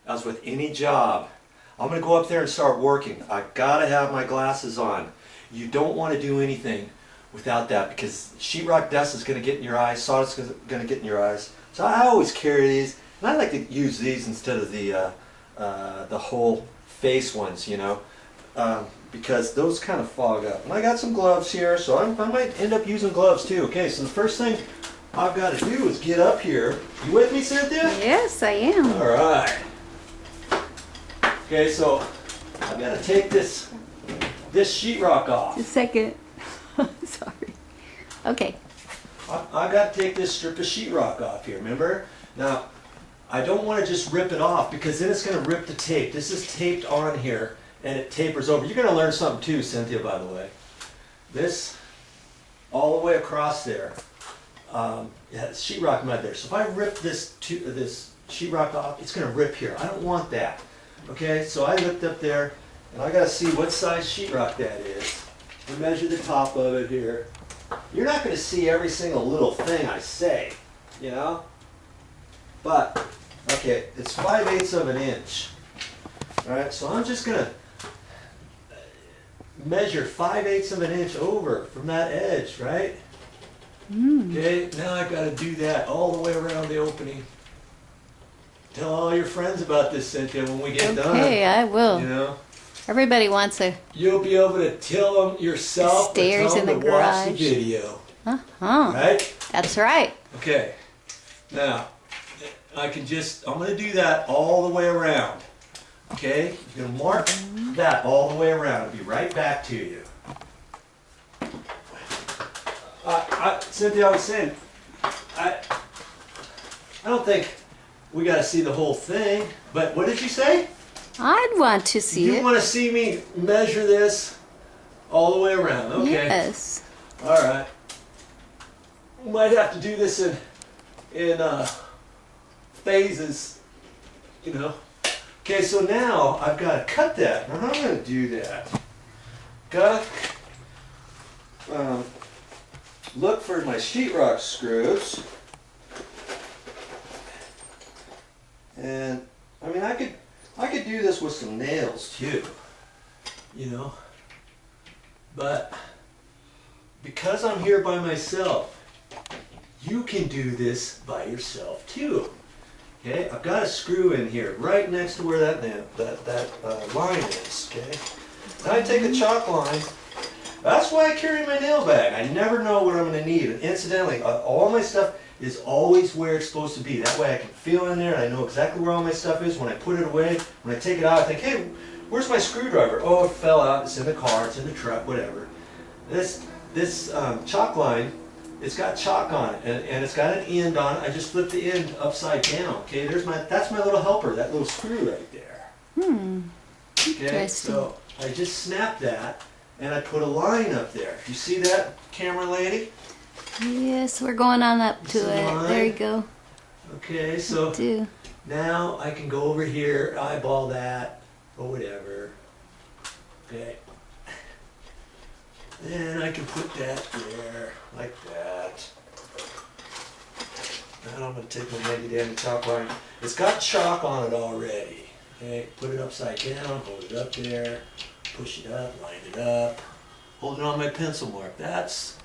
as with any job, I'm going to go up there and start working. I got to have my glasses on. You don't want to do anything without that because sheetrock dust is going to get in your eyes, sawdust is going to get in your eyes. So I always carry these, and I like to use these instead of the whole face ones, you know, because those kind of fog up. And I got some gloves here, so I might end up using gloves too. Okay, so the first thing I've got to do is get up here. You with me, Cynthia? Yes, I am. All right. Okay, so I've got to take this sheetrock off. A second. Sorry. Okay. I've got to take this strip of sheetrock off here, remember? Now, I don't want to just rip it off because then it's going to rip the tape. This is taped on here and it tapers over. You're going to learn something too, Cynthia, by the way. This, all the way across there, yeah, sheetrock mud there. So if I rip this sheetrock off, it's going to rip here. I don't want that. Okay, so I looked up there and I got to see what size sheetrock that is. I measure the top of it here. You're not going to see every single little thing I say, you know? But, okay, it's 5/8 of an inch. Alright, so I'm just going to measure 5/8 of an inch over from that edge, right? Okay, now I've got to do that all the way around the opening. Tell all your friends about this, Cynthia, when we get done. Okay, I will. You know? Everybody wants a You'll be able to tell them yourself stairs and in tell the them to watch the garage. video. Right? That's right. Okay. Now, I'm going to do that all the way around. Okay? You're going to mark that all the way around. I'll be right back to you. Cynthia, I was saying, I don't think we got to see the whole thing, but what did you say? I'd want to see You it. want to see me measure this all the way around? Okay. Yes. All right. We might have to do this in phases, you know. Okay, so now I've got to cut that. Now how am I going to do that? Got to look for my sheetrock screws. And I mean, I could do this with some nails too, you know. But because I'm here by myself, you can do this by yourself too. Okay, I've got a screw in here right next to where that line is. Okay, now I take a chalk line. That's why I carry my nail bag. I never know what I'm going to need. And incidentally, all my stuff is always where it's supposed to be. That way I can feel in there and I know exactly where all my stuff is. When I put it away, when I take it out, I think, hey, where's my screwdriver? Oh, it fell out. It's in the car. It's in the truck. Whatever. This chalk line, it's got chalk on it and it's got an end on it. I just flip the end upside down. Okay, that's my little helper. That little screw right there. Okay, so I just snap that and I put a line up there. You see that, camera lady? Yes, we're going on up to it. There you go. Okay, so now I can go over here, eyeball that, or whatever. Okay. Then I can put that there, like that. Now I'm going to take my handy dandy chalk line. It's got chalk on it already. Okay, put it upside down, hold it up there, push it up, line it up, hold it on my pencil mark. That's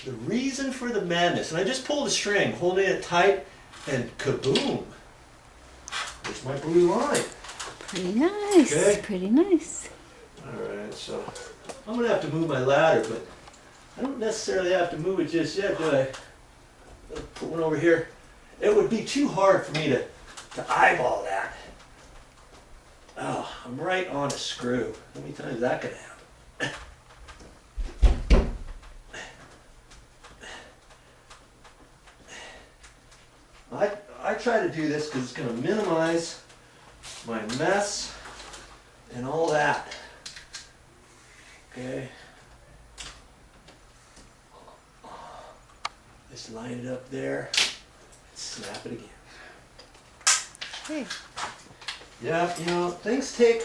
the reason for the madness. And I just pulled the string, holding it tight, and kaboom! There's my blue line. Pretty nice. Okay. Pretty nice. Alright, so I'm going to have to move my ladder, but I don't necessarily have to move it just yet, do I? I'll put one over here. It would be too hard for me to eyeball that. Oh, I'm right on a screw. How many times is that going to happen? I try to do this because it's going to minimize my mess and all that. Okay. Just line it up there. Snap it again. Okay. Yeah, you know, things take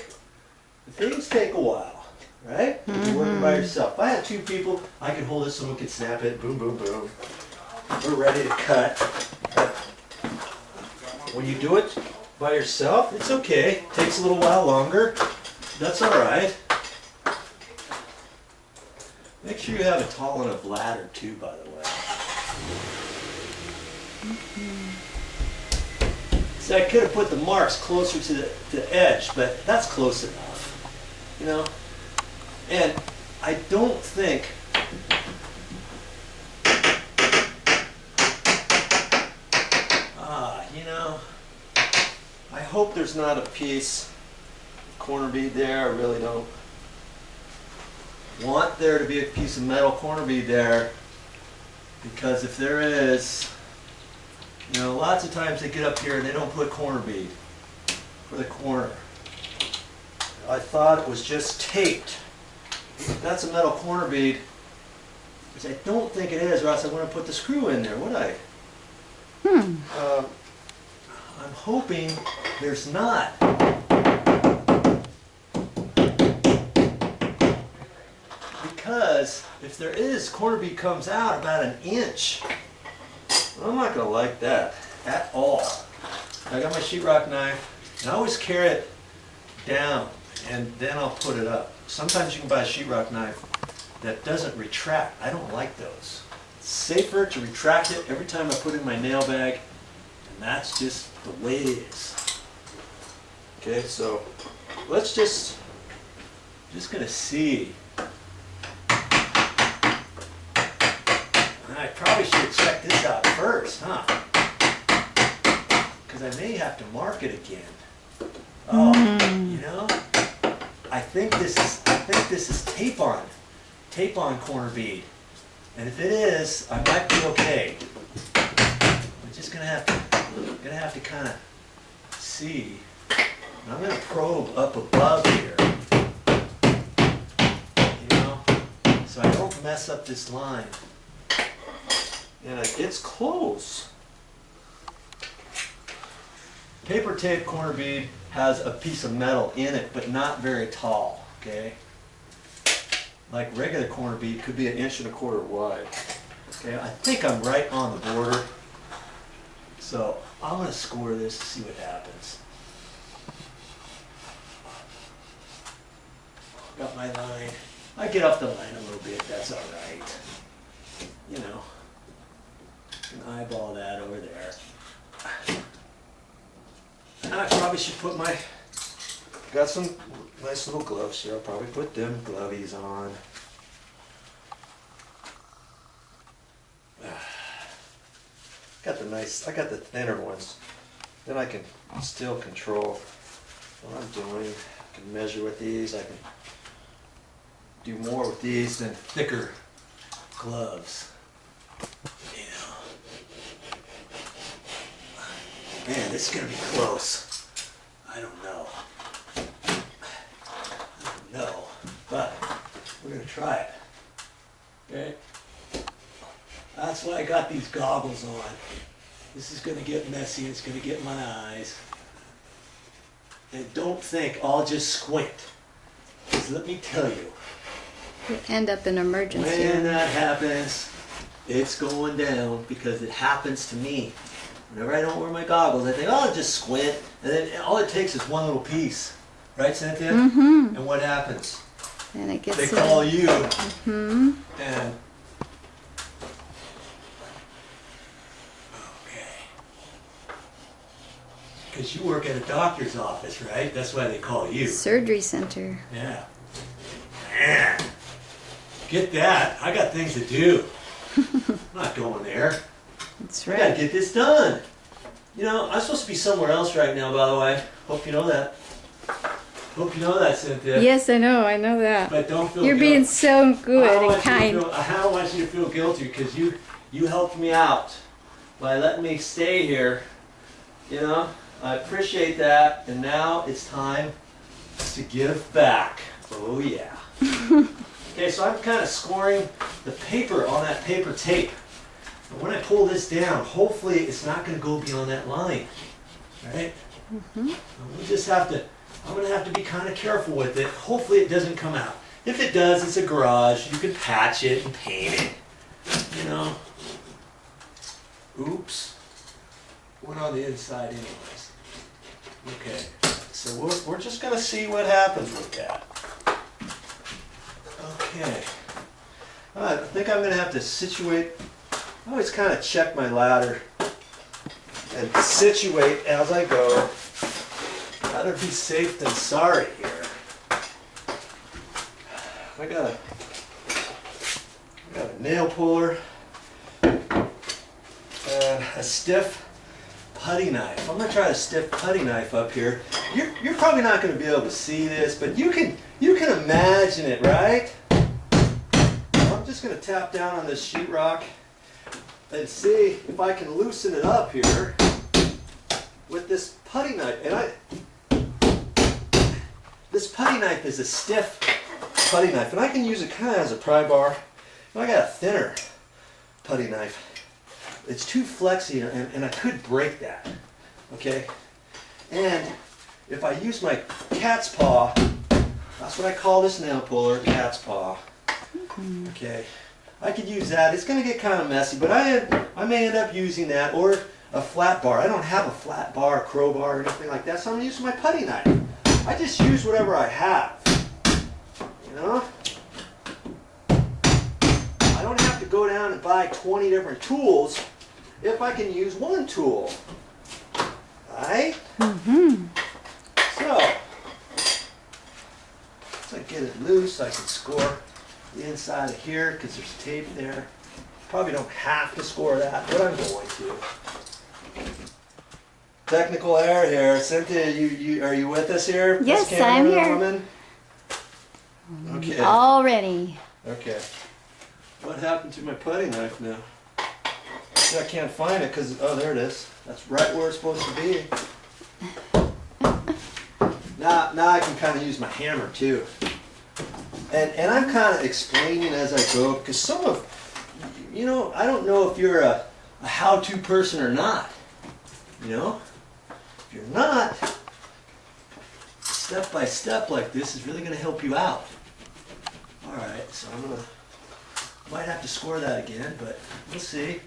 a while, right? If you're working by yourself. If I had two people, I could hold it, someone could snap it, boom, boom, boom. We're ready to cut. when you do it by yourself, it's okay. It takes a little while longer. That's all right. Make sure you have a tall enough ladder too, by the way. See, I could have put the marks closer to the edge, but that's close enough, you know? And I don't think you know, I hope there's not a piece of corner bead there. I really don't want there to be a piece of metal corner bead there, because if there is, you know, lots of times they get up here and they don't put corner bead for the corner. I thought it was just taped. That's a metal corner bead, which I don't think it is, or else I wouldn't put the screw in there, would I? I'm hoping there's not. Because if there is, corner bead comes out about 1 inch. I'm not going to like that at all. I got my sheetrock knife, and I always carry it down, and then I'll put it up. Sometimes you can buy a sheetrock knife that doesn't retract. I don't like those. It's safer to retract it every time I put it in my nail bag, and that's just the way it is. Okay, so let's just gonna see. I probably should check this out first, huh? Because I may have to mark it again. Oh, you know, I think this is tape on corner bead, and if it is, I might be okay. I'm just gonna have to kind of see. And I'm gonna probe up above here, you know, so I don't mess up this line. And it's close. Paper tape corner bead has a piece of metal in it, but not very tall, okay? Like regular corner bead could be 1.25 inches wide. Okay, I think I'm right on the border. So I'm gonna score this to see what happens. Got my line. I get off the line a little bit, that's all right. You know, can eyeball that over there. And I probably should put my, got some nice little gloves here. I'll probably put them glovies on. I got the thinner ones. Then I can still control what I'm doing. I can measure with these. I can do more with these than thicker gloves. You know. Man, this is gonna be close. I don't know. But we're gonna try it. Okay? That's why I got these goggles on. This is gonna get messy, it's gonna get in my eyes. And don't think I'll just squint. Because let me tell you. You end up in emergency. When that happens, it's going down, because it happens to me. Whenever I don't wear my goggles, I think, oh, I'll just squint. And then all it takes is one little piece. Right, Cynthia? Mm-hmm. And what happens? And it gets They call you. Mm-hmm. And okay. Because you work at a doctor's office, right? That's why they call you. Surgery center. Yeah. Man. Get that. I got things to do. I'm not going there. That's I right. gotta get this done. You know, I'm supposed to be somewhere else right now, by the way. Hope you know that. Hope you know that, Cynthia. Yes, I know that. But don't feel You're guilty. being so good and kind. I don't want you to feel guilty, because you helped me out by letting me stay here. You know, I appreciate that. And now it's time to give back. Oh yeah. Okay, so I'm kind of scoring the paper on that paper tape. And when I pull this down, hopefully it's not going to go beyond that line. Right? Mm-hmm. We just have to. I'm going to have to be kind of careful with it. Hopefully it doesn't come out. If it does, it's a garage. You can patch it and paint it. You know. Oops. went on the inside anyways. Okay, so we're just gonna see what happens with that. Okay. I think I'm gonna have to situate. I always kind of check my ladder and situate as I go. Better be safe than sorry here. I got a nail puller and a stiff putty knife. I'm gonna try a stiff putty knife up here. You're probably not gonna be able to see this, but you can imagine it, right? I'm just gonna tap down on this sheetrock and see if I can loosen it up here with this putty knife. And this putty knife is a stiff putty knife, and I can use it kind of as a pry bar. And I got a thinner putty knife. It's too flexy, and I could break that. Okay, and if I use my cat's paw, that's what I call this nail puller, cat's paw. Okay, I could use that. It's going to get kind of messy, but I may end up using that, or a flat bar. I don't have a flat bar, crowbar, or anything like that, so I'm going to use my putty knife. I just use whatever I have. You know? I don't have to go down and buy 20 different tools if I can use one tool. Right? Mm-hmm. So, once I get it loose, I can score the inside of here because there's tape there. Probably don't have to score that, but I'm going to. Technical error here. Cynthia, are you with us here? Yes, I'm here. Woman? Okay. Already. Okay. What happened to my putty knife now? See, I can't find it because, oh, there it is. That's right where it's supposed to be. Now I can kind of use my hammer too. And I'm kind of explaining as I go because some of, you know, I don't know if you're a how-to person or not. You know? If you're not, step by step like this is really going to help you out. Alright, so might have to score that again, but we'll see.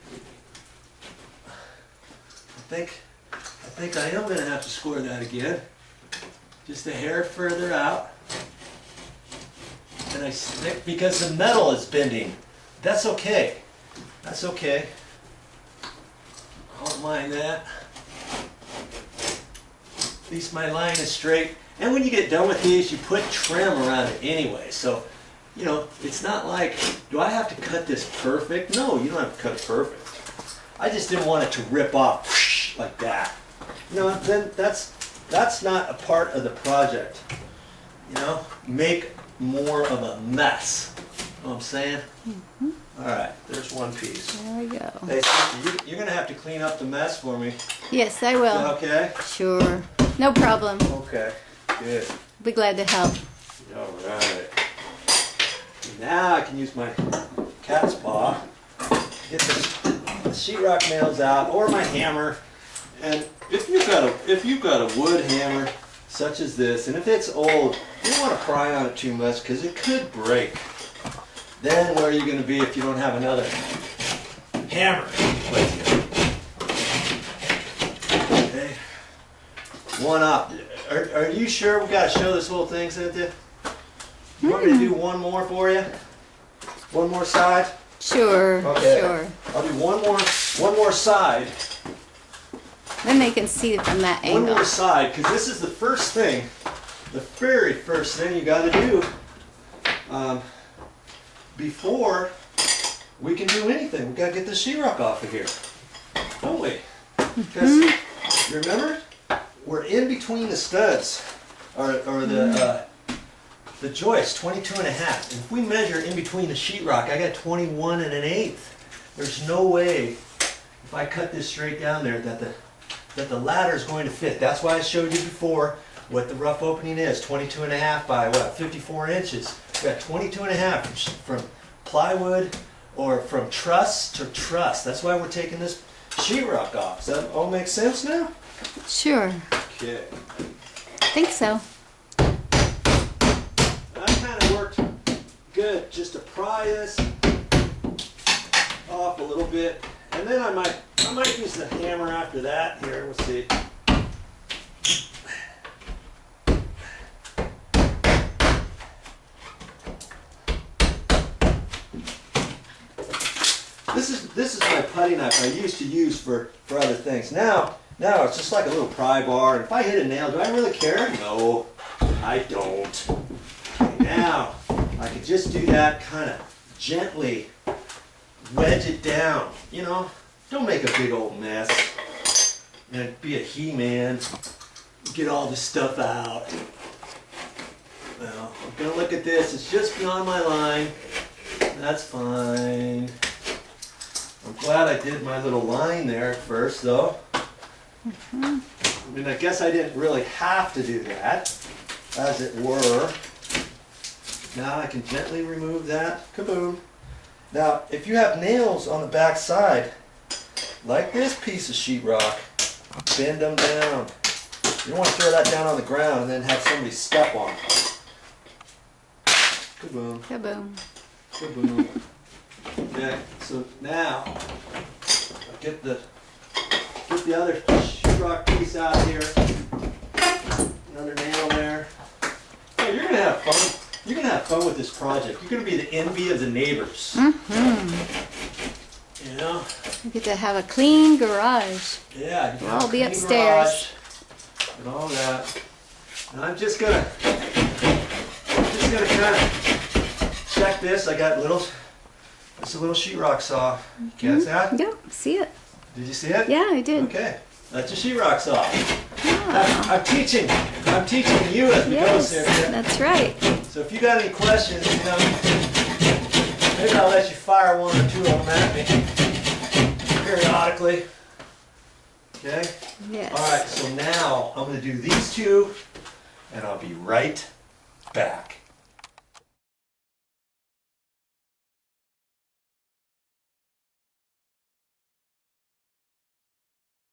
I think I am going to have to score that again. Just a hair further out. And I stick, because the metal is bending. That's okay. That's okay. I don't mind that. At least my line is straight. And when you get done with these, you put trim around it anyway. So, you know, it's not like, do I have to cut this perfect? No, you don't have to cut it perfect. I just didn't want it to rip off whoosh, like that. You know, then that's not a part of the project. You know, make more of a mess. You know what I'm saying? Mm-hmm. All right, there's one piece. There we go. Hey, Cynthia, you're going to have to clean up the mess for me. Yes, I will. Okay? Sure. No problem. Okay, good. Be glad to help. All right. Now I can use my cat's paw, get the sheetrock nails out, or my hammer. And if you've got a wood hammer such as this, and if it's old, you don't want to pry on it too much because it could break. Then where are you going to be if you don't have another hammer with you? Okay. One up. Are you sure we got to show this whole thing, Cynthia? You want me to do one more for you? One more side? Sure. Okay. Sure. I'll do one more side. Then they can see it from that One angle. more side, because this is the first thing, the very first thing you got to do before we can do anything. We got to get the sheetrock off of here, don't we? Because you remember, we're in between the studs, or the joist, 22 and a half. And if we measure in between the sheetrock, I got 21 and an eighth. There's no way, if I cut this straight down there, that the ladder is going to fit. That's why I showed you before what the rough opening is, 22 and a half by what, 54 inches. We got 22 and a half from plywood or from truss to truss. That's why we're taking this sheetrock off. Does that all make sense now? Sure. Okay. I think so. That kind of worked good just to pry this off a little bit And then I might use the hammer after that. Here, we'll see. This is my putty knife I used to use for other things. Now it's just like a little pry bar. And if I hit a nail, do I really care? No, I don't. Okay, now I can just do that, kind of gently wedge it down. You know, don't make a big old mess and be a he-man. Get all this stuff out. Well, I'm gonna look at this. It's just beyond my line. That's fine. I'm glad I did my little line there at first, though. I mean, I guess I didn't really have to do that, as it were. Now I can gently remove that. Kaboom. Now, if you have nails on the back side, like this piece of sheetrock, bend them down. You don't want to throw that down on the ground and then have somebody step on it. Kaboom. Kaboom. Kaboom. Okay, so now I'll get the other sheetrock piece out here. Another nail there. Hey, you're gonna have fun. You're gonna have fun with this project. You're gonna be the envy of the neighbors. You know? You get to have a clean garage. Yeah, you can have I'll a be clean upstairs. garage and all that. And I'm just gonna kind of check this. I got it's a little sheetrock saw. Catch that? Yeah, see it. Did you see it? Yeah, I did. Okay, that's a sheetrock saw. Ah. I'm teaching you as we go, Yes, Sarah. that's right. So if you got any questions, you know, maybe I'll let you fire one or two of them at me periodically. Okay? Yes. All right, so now I'm going to do these two, and I'll be right back.